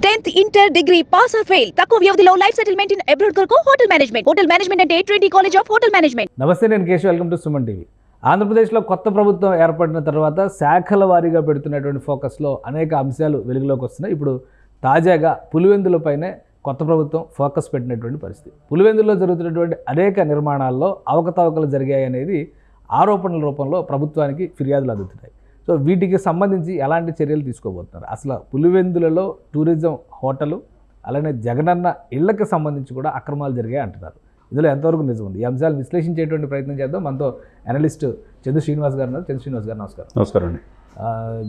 10th inter degree pass or fail తక్కువ వ్యవధిలో life settlement in abroad కొరకు hotel management అంటే Trinity college of hotel management. నమస్తే, నేను Keshav. Welcome to Suman TV. ఆంధ్రప్రదేశ్లో కొత్త ప్రభుత్వం ఏర్పడిన తర్వాత శాఖల వారీగా పెడుతున్నటువంటి ఫోకస్లో అనేక అంశాలు వెలుగులోకి వస్తున్నాయి. ఇప్పుడు తాజాగా పులివెందులపైనే కొత్త ప్రభుత్వం ఫోకస్ పెట్టినటువంటి పరిస్థితి. పులివెందుల్లో జరుగుతున్నటువంటి అనేక నిర్మాణాల్లో అవకతవకలు జరిగాయి అనేది ఆరోపణల రూపంలో ప్రభుత్వానికి ఫిర్యాదులు అందుతున్నాయి. సో వీటికి సంబంధించి ఎలాంటి చర్యలు తీసుకోబోతున్నారు, అసలు పులివెందులలో టూరిజం హోటలు అలానే జగనన్న ఇళ్లకు సంబంధించి కూడా అక్రమాలు జరిగాయి అంటున్నారు. ఇందులో ఎంతవరకు నిజం ఉంది? ఈ అంశాలు విశ్లేషించేటువంటి ప్రయత్నం చేద్దాం. మనతో అనలిస్ట్ చందు శ్రీనివాస్ గారు ఉన్నారు. చందు శ్రీనివాస్ గారు నమస్కారం. నమస్కారం అండి.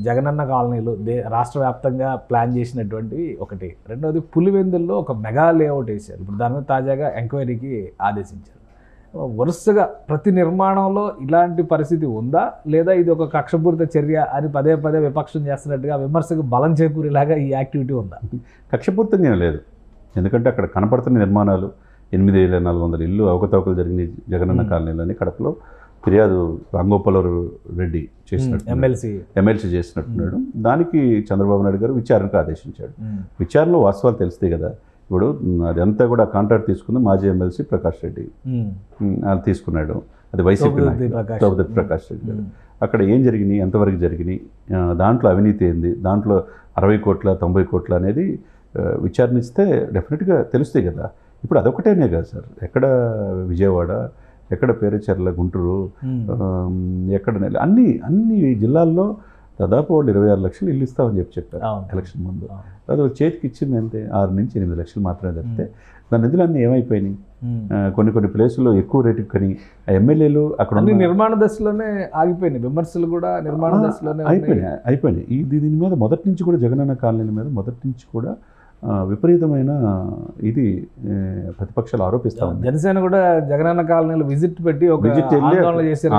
జగనన్న కాలనీలు రాష్ట్ర వ్యాప్తంగా ప్లాన్ చేసినటువంటివి ఒకటి, రెండవది పులివెందుల్లో ఒక మెగా లేఅవుట్ వేశారు. ఇప్పుడు దాని మీద తాజాగా ఎంక్వైరీకి ఆదేశించారు. వరుసగా ప్రతి నిర్మాణంలో ఇలాంటి పరిస్థితి ఉందా, లేదా ఇది ఒక కక్షపూరిత చర్య అని పదే పదే విపక్షం చేస్తున్నట్టుగా విమర్శకు బలం చేకూరేలాగా ఈ యాక్టివిటీ ఉందా? కక్షపూర్తంగా లేదు. ఎందుకంటే అక్కడ కనపడుతున్న నిర్మాణాలు 8,400 ఇల్లు అవకతవకలు జరిగిన జగనన్న కాలనీలని కడపలో ఫిర్యాదు రాంగోపాల్ రెడ్డి చేసినట్టు ఎమ్మెల్సీ చేసినట్టున్నాడు. దానికి చంద్రబాబు నాయుడు గారు విచారణకు ఆదేశించాడు. విచారణలో వాస్తవాలు తెలుస్తాయి కదా. ఇప్పుడు అదంతా కూడా కాంట్రాక్ట్ తీసుకుంది మాజీ ఎమ్మెల్సీ ప్రకాష్ రెడ్డి, అది తీసుకున్నాడు. అది వైసీపీ ప్రకాష్ రెడ్డి గారు. అక్కడ ఏం జరిగినాయి, ఎంతవరకు జరిగినాయి, దాంట్లో అవినీతి ఏంది, దాంట్లో 60 కోట్ల 90 కోట్ల అనేది విచారణ ఇస్తే డెఫినెట్గా తెలుస్తాయి కదా. ఇప్పుడు అదొకటేనే కదా సార్, ఎక్కడ విజయవాడ, ఎక్కడ పేరుచెర్ల, గుంటూరు, ఎక్కడ అన్ని జిల్లాల్లో దాదాపు వాళ్ళు 26 లక్షలు ఇల్లు ఇస్తామని చెప్పారు ఎలక్షన్ ముందు. అది చేతికి ఇచ్చింది అంతే 6 నుంచి 8 లక్షలు మాత్రమే తప్పితే దాని నిధులన్నీ ఏమైపోయినాయి. కొన్ని ప్లేసుల్లో ఎక్కువ రేటుకి కానీ ఎమ్మెల్యేలు అక్కడ నిర్మాణ దశలోనే ఆగిపోయినాయి. విమర్శలు కూడా నిర్మాణ దశలోనే అయిపోయినాయి. దీని మీద మొదటి నుంచి కూడా జగనన్న కాలనీ మీద మొదటి నుంచి కూడా విపరీతమైన ఇది ప్రతిపక్షాలు ఆరోపిస్తా ఉంది. జనసేన కూడా జగనన్న కాలనీలో విజిట్ పెట్టి ఆందోళన చేశారు.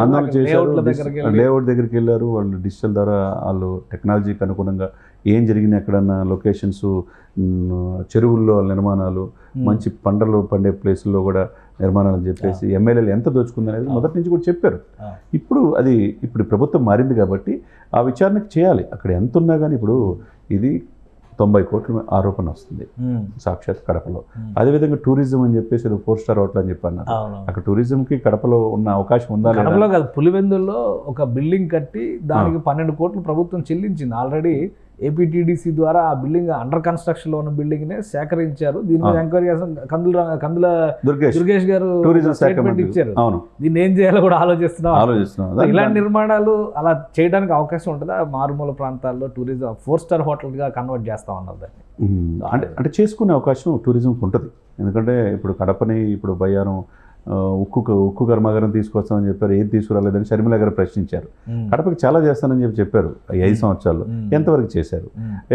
లేఅవుట్ దగ్గరికి వెళ్ళారు. వాళ్ళు డిజిటల్ ద్వారా వాళ్ళు టెక్నాలజీకి అనుగుణంగా ఏం జరిగినాయి, ఎక్కడన్నా లొకేషన్స్, చెరువుల్లో నిర్మాణాలు, మంచి పంటలు పండే ప్లేసుల్లో కూడా నిర్మాణాలు చెప్పేసి ఎమ్మెల్యేలు ఎంత దోచుకుందనేది మొదటి నుంచి కూడా చెప్పారు. ఇప్పుడు ప్రభుత్వం మారింది కాబట్టి ఆ విచారణకు చేయాలి. అక్కడ ఎంత ఉన్నా కానీ ఇప్పుడు ఇది 90 కోట్ల ఆరోపణ వస్తుంది సాక్షాత్ కడపలో. అదేవిధంగా టూరిజం అని చెప్పేసి 4 స్టార్ హోటల్ అని చెప్పన్నారు. అక్కడ టూరిజంకి కడపలో ఉన్న అవకాశం ఉందా? కడపలో కాదు, పులివెందుల్లో ఒక బిల్డింగ్ కట్టి దానికి 12 కోట్లు ప్రభుత్వం చెల్లించింది. ఆల్రెడీ ఏపీటీడీసీ ద్వారా ఆ బిల్డింగ్ అండర్ కన్స్ట్రక్షన్ లో ఉన్న బిల్డింగ్ నే సేకరించారు. దీని మీద ఎంక్వైరీ కందుల దుర్గేష్ గారు స్టేట్మెంట్ ఇచ్చారు. దీన్ని ఏం చేయాలో కూడా ఆలోచిస్తున్నాం. ఇలాంటి నిర్మాణాలు అలా చేయడానికి అవకాశం ఉంటుందా? మారుమూల ప్రాంతాల్లో టూరిజం 4 స్టార్ హోటల్ గా కన్వర్ట్ చేస్తా ఉన్నారు దాన్ని. అంటే చేసుకునే అవకాశం టూరిజంకి ఉంటుంది. ఎందుకంటే ఇప్పుడు కడపని ఇప్పుడు బయ్యారం ఉక్కు కర్మాగారం తీసుకొస్తామని చెప్పారు. ఏది తీసుకురాలేదని షర్మిల గారు ప్రశ్నించారు. కడపకి చాలా చేస్తానని చెప్పారు ఈ 5 సంవత్సరాల్లో. ఎంతవరకు చేశారు?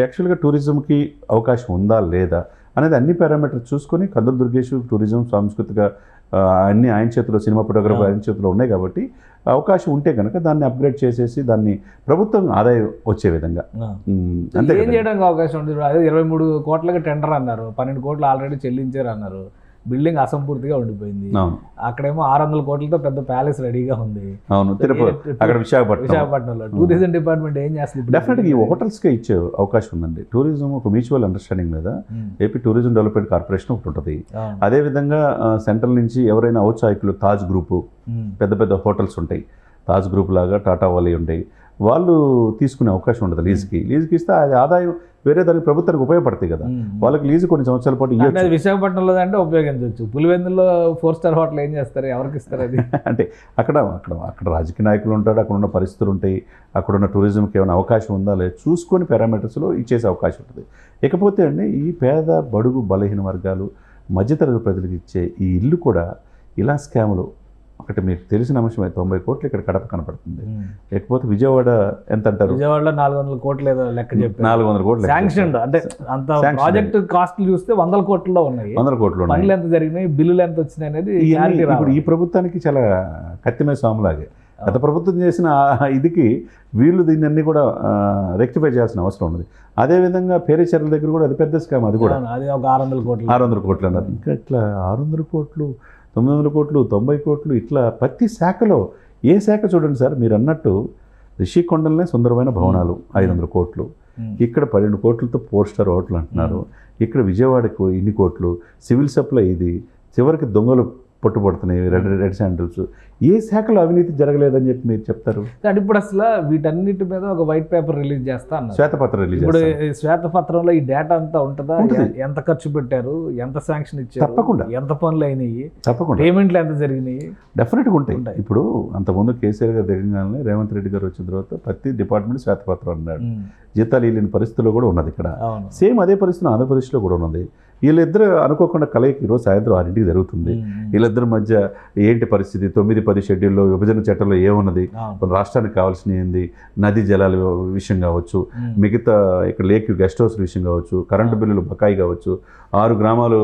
యాక్చువల్గా టూరిజంకి అవకాశం ఉందా లేదా అనేది అన్ని పారామీటర్స్ చూసుకొని కందుల దుర్గేష్ టూరిజం సాంస్కృతిక అన్ని ఆయన చేతిలో, సినిమా ఫోటోగ్రఫీ ఆయన చేతిలో ఉన్నాయి కాబట్టి అవకాశం ఉంటే కనుక దాన్ని అప్గ్రేడ్ చేసేసి దాన్ని ప్రభుత్వం ఆదాయం వచ్చే విధంగా అంతే ఏం చేయడానికి అవకాశం ఉంది. 23 కోట్లకి టెండర్ అన్నారు, 12 కోట్లు ఆల్రెడీ చెల్లించారు అన్నారు. బిల్డింగ్ అసంపూర్తిగా ఉండిపోయింది. అక్కడేమో 600 కోట్లతో పెద్ద ప్యాలెస్ రెడీగా ఉంది. అక్కడ విశాఖపట్నంలో టూరిజం డిపార్ట్మెంట్ ఏం చేస్తుంది? డెఫినెట్గా ఈ హోటల్స్కే ఇచ్చే అవకాశం ఉందండి. టూరిజం ఒక మ్యూచువల్ అండర్స్టాండింగ్ మీద ఏపీ టూరిజం డెవలప్మెంట్ కార్పొరేషన్ ఒకటి ఉంటుంది. అదేవిధంగా సెంట్రల్ నుంచి ఎవరైనా ఔత్సాహికులు, తాజ్ గ్రూపు, పెద్ద హోటల్స్ ఉంటాయి. తాజ్ గ్రూప్ లాగా టాటా వాలీ ఉంటాయి. వాళ్ళు తీసుకునే అవకాశం ఉండదు. లీజుకి ఇస్తే అది ఆదాయం వేరే దానికి ప్రభుత్వానికి ఉపయోగపడతాయి కదా. వాళ్ళకి లీజు కొన్ని సంవత్సరాల పాటు ఇవ్వచ్చు. విశాఖపట్నంలో అంటే ఉపయోగించవచ్చు. పులివెందుల్లో 4 స్టార్ హోటల్ ఏం చేస్తారు? ఎవరికి ఇస్తారు అది? అంటే అక్కడ రాజకీయ నాయకులు ఉంటాడు, అక్కడ ఉన్న పరిస్థితులు ఉంటాయి, అక్కడున్న టూరిజంకి ఏమైనా అవకాశం ఉందా లేదా చూసుకొని పారామీటర్స్లో ఇచ్చేసే అవకాశం ఉంటుంది. ఇకపోతే అండి ఈ పేద బడుగు బలహీన వర్గాలు మధ్యతరగతి ప్రజలకు ఇచ్చే ఈ ఇల్లు కూడా ఇలా స్కాములు. ఒకటి మీకు తెలిసిన అంశమే, 90 కోట్లు ఇక్కడ కడప కనపడుతుంది. లేకపోతే విజయవాడ ఎంత అంటారు? విజయవాడలో 400 కోట్లు ఏదో లెక్క చెప్పి 400 కోట్లు శాంక్షన్. అంటే అంత ప్రాజెక్ట్ కాస్ట్లు చూస్తే 100 కోట్లలో ఉన్నాయి. 100 కోట్లు పనులు ఎంత జరిగినాయి, బిల్లులు ఎంత వచ్చినాయి అనేది ఇప్పుడు ఈ ప్రభుత్వానికి చాలా కత్తిమే సాములాగే. గత ప్రభుత్వం చేసిన ఇదికి వీళ్ళు దీన్ని అన్ని కూడా రెక్టిఫై చేయాల్సిన అవసరం ఉన్నది. అదేవిధంగా పేరేచర్ల దగ్గర కూడా అది పెద్ద స్కామ్. అది కూడా అది ఒక 600 కోట్లు అన్నారు. ఇంకా ఇట్లా 600 కోట్లు 900 కోట్లు 90 కోట్లు ఇట్లా ప్రతి శాఖలో ఏ శాఖ చూడండి సార్, మీరు అన్నట్టు రిషికొండలనే సుందరమైన భవనాలు 500 కోట్లు, ఇక్కడ 12 కోట్లతో 4 స్టార్ హోటల్ అంటున్నారు, ఇక్కడ విజయవాడకు ఇన్ని కోట్లు, సివిల్ సప్లై ఇది, చివరికి దొంగలు పట్టుబడుతున్నాయి, రెడ్ శాండిల్స్. ఏ శాఖలో అవినీతి జరగలేదని చెప్పి మీరు చెప్తారు? అంటే ఇప్పుడు అసలు వీటన్నిటి మీద ఒక వైట్ పేపర్ రిలీజ్ చేస్తా అన్నారు. శ్వేతపత్రం రిలీజ్. ఇప్పుడు శ్వేతపత్రంలో ఈ డేటా అంతా ఉంటుందా? ఎంత ఖర్చు పెట్టారు, ఎంత శాంక్షన్ ఇచ్చారు, తప్పకుండా ఎంత పనులు అయినాయి, తప్పకుండా పేమెంట్లు ఎంత జరిగినాయి, డెఫినెట్గా ఉంటాయి. ఇప్పుడు అంతకుముందు కేసీఆర్ గారు దిగంగానే రేవంత్ రెడ్డి గారు వచ్చిన తర్వాత ప్రతి డిపార్ట్మెంట్ శ్వేతపత్రం అన్నాడు. జీతాలు వెళ్ళిన పరిస్థితుల్లో కూడా ఉన్నది ఇక్కడ. సేమ్ అదే పరిస్థితి ఆంధ్రప్రదేశ్లో కూడా ఉన్నది. వీళ్ళిద్దరు అనుకోకుండా కలయిక ఈరోజు సాయంత్రం 6ంటికి జరుగుతుంది. వీళ్ళిద్దరి మధ్య ఏంటి పరిస్థితి, 9-10 షెడ్యూల్లో విభజన చట్టంలో ఏమున్నది, రాష్ట్రానికి కావాల్సిన ఏంది, నదీ జలాల విషయం కావచ్చు, మిగతా ఇక్కడ లేక్ గెస్ట్ హౌస్ విషయం కావచ్చు, కరెంటు బిల్లులు బకాయి కావచ్చు, 6 గ్రామాలు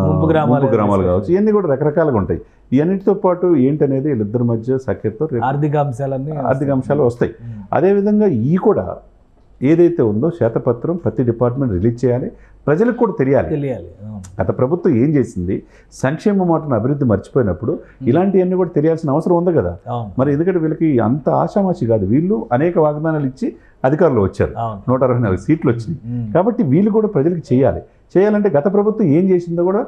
ముంపు గ్రామాలు కావచ్చు, ఇవన్నీ కూడా రకరకాలుగా ఉంటాయి. ఇవన్నిటితో పాటు ఏంటనేది వీళ్ళిద్దరి మధ్య సఖ్యతతో ఆర్థిక అంశాలు వస్తాయి. అదేవిధంగా ఈ కూడా ఏదైతే ఉందో శ్వేతపత్రం ప్రతి డిపార్ట్మెంట్ రిలీజ్ చేయాలి, ప్రజలకు కూడా తెలియాలి. గత ప్రభుత్వం ఏం చేసింది, సంక్షేమ మాటను అభివృద్ధి మర్చిపోయినప్పుడు ఇలాంటివన్నీ కూడా తెలియాల్సిన అవసరం ఉంది కదా. మరి ఎందుకంటే వీళ్ళకి అంత ఆషామాషి కాదు, వీళ్ళు అనేక వాగ్దానాలు ఇచ్చి అధికారులు వచ్చారు, 164 సీట్లు వచ్చినాయి. కాబట్టి వీళ్ళు కూడా ప్రజలకు చేయాలంటే గత ప్రభుత్వం ఏం చేసిందో కూడా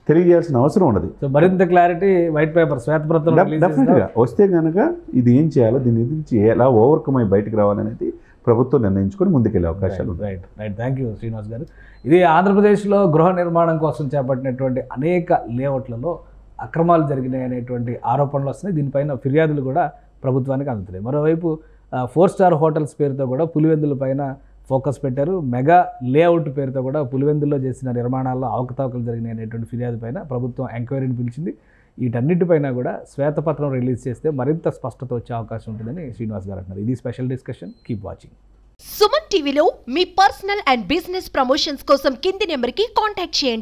తెలియజేయాల్సిన అవసరం ఉన్నది. మరింత క్లారిటీ వైట్ పేపర్ శ్వేతపత్రం డెఫినెట్గా వస్తే కనుక ఇది ఏం చేయాలో, దీని నుంచి ఎలా ఓవర్కమ్ అయి బయటకు రావాలనేది ప్రభుత్వం నిర్ణయించుకొని ముందుకెళ్ళే అవకాశాలు ఉన్నాయి. రైట్. థ్యాంక్ యూ శ్రీనివాస్ గారు. ఇది ఆంధ్రప్రదేశ్లో గృహ నిర్మాణం కోసం చేపట్టినటువంటి అనేక లేఅవుట్లలో అక్రమాలు జరిగినాయి అనేటువంటి ఆరోపణలు వస్తున్నాయి. దీనిపైన ఫిర్యాదులు కూడా ప్రభుత్వానికి అందుతున్నాయి. మరోవైపు 4 స్టార్ హోటల్స్ పేరుతో కూడా పులివెందుల పైన ఫోకస్ పెట్టారు. మెగా లేఅవుట్ పేరుతో కూడా పులివెందుల్లో చేసిన నిర్మాణాల్లో అవకతవకలు జరిగినాయి అనేటువంటి ఫిర్యాదు పైన ప్రభుత్వం ఎంక్వైరీని పిలిచింది. వీటన్నిటిపైన కూడా శ్వేతపత్రం రిలీజ్ చేస్తే మరింత స్పష్టత వచ్చే అవకాశం ఉంటుందని శ్రీనివాస్ గారు అంటున్నారు. ఇది special discussion. Keep watching. Suman టీవీలో మీ పర్సనల్ అండ్ బిజినెస్ ప్రమోషన్స్ కోసం కింది నెంబర్కి కాంటాక్ట్ చేయండి.